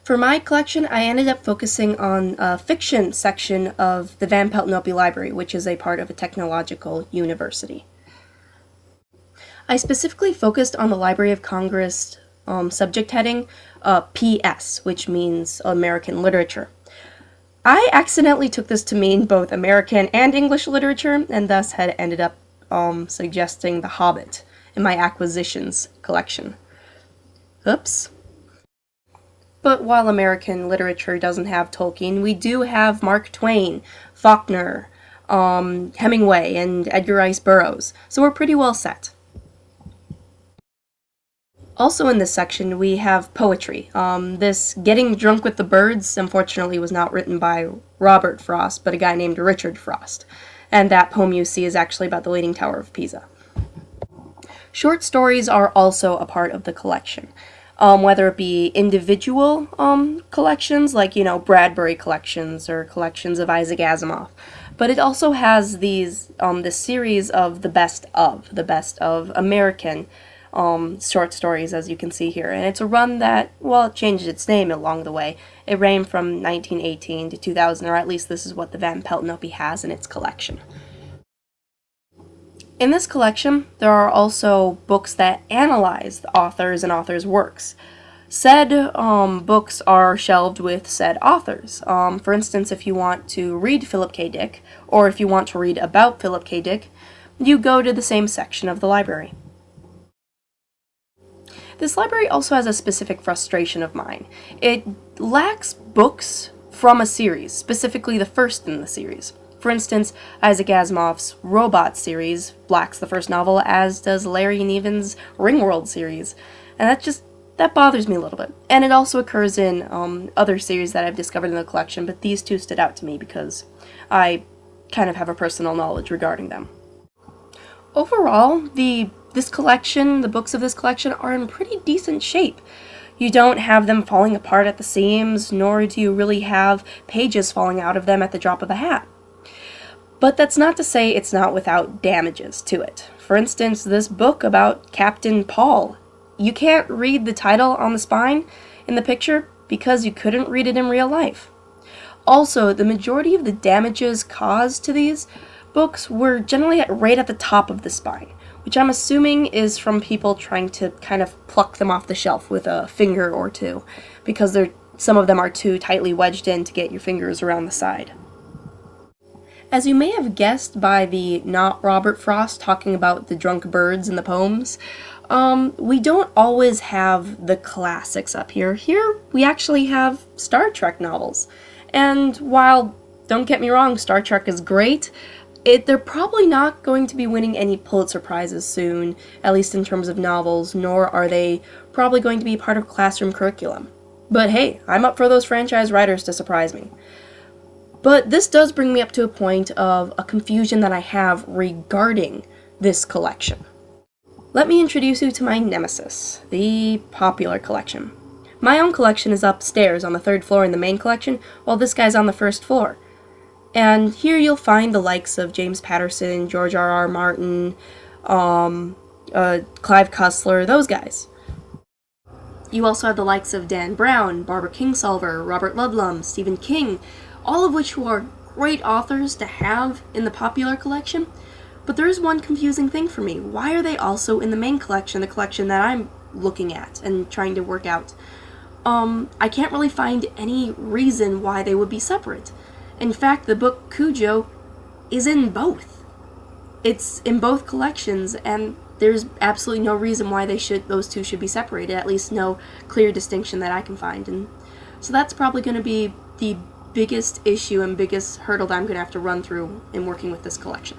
For my collection, I ended up focusing on a fiction section of the Van Pelt Noppy Library, which is a part of a technological university. I specifically focused on the Library of Congress subject heading PS, which means American Literature. I accidentally took this to mean both American and English literature, and thus had ended up suggesting The Hobbit in my acquisitions collection. Oops. But while American literature doesn't have Tolkien, we do have Mark Twain, Faulkner, Hemingway, and Edgar Rice Burroughs, so we're pretty well set. Also in this section, we have poetry. This Getting Drunk with the Birds, unfortunately, was not written by Robert Frost, but a guy named Richard Frost. And that poem you see is actually about the Leaning Tower of Pisa. Short stories are also a part of the collection. Whether it be individual collections, like, Bradbury collections or collections of Isaac Asimov. But it also has this series of the best of American short stories, as you can see here. And it's a run that, it changed its name along the way. It ran from 1918 to 2000, or at least this is what the Van Pelt Noppy has in its collection. In this collection, there are also books that analyze the authors and authors' works. Said books are shelved with said authors. For instance, if you want to read Philip K. Dick, or if you want to read about Philip K. Dick, you go to the same section of the library. This library also has a specific frustration of mine. It lacks books from a series, specifically the first in the series. For instance, Isaac Asimov's Robot series lacks the first novel, as does Larry Niven's Ringworld series. And that bothers me a little bit. And it also occurs in other series that I've discovered in the collection, but these two stood out to me because I kind of have a personal knowledge regarding them. Overall, the books of this collection are in pretty decent shape. You don't have them falling apart at the seams, nor do you really have pages falling out of them at the drop of a hat. But that's not to say it's not without damages to it. For instance, this book about Captain Paul. You can't read the title on the spine in the picture because you couldn't read it in real life. Also, the majority of the damages caused to these books were generally right at the top of the spine, which I'm assuming is from people trying to kind of pluck them off the shelf with a finger or two, because some of them are too tightly wedged in to get your fingers around the side. As you may have guessed by the not Robert Frost talking about the drunk birds in the poems, we don't always have the classics up here. Here we actually have Star Trek novels. And while, don't get me wrong, Star Trek is great, they're probably not going to be winning any Pulitzer Prizes soon, at least in terms of novels, nor are they probably going to be part of classroom curriculum. But hey, I'm up for those franchise writers to surprise me. But this does bring me up to a point of a confusion that I have regarding this collection. Let me introduce you to my nemesis, the popular collection. My own collection is upstairs on the 3rd floor in the main collection, while this guy's on the 1st floor. And here you'll find the likes of James Patterson, George R.R. Martin, Clive Cussler, those guys. You also have the likes of Dan Brown, Barbara Kingsolver, Robert Ludlum, Stephen King, all of which who are great authors to have in the popular collection. But there is one confusing thing for me. Why are they also in the main collection, the collection that I'm looking at and trying to work out? I can't really find any reason why they would be separate. In fact, the book Cujo is in both. It's in both collections, and there's absolutely no reason why those two should be separated, at least no clear distinction that I can find. And so that's probably going to be the biggest issue and biggest hurdle that I'm going to have to run through in working with this collection.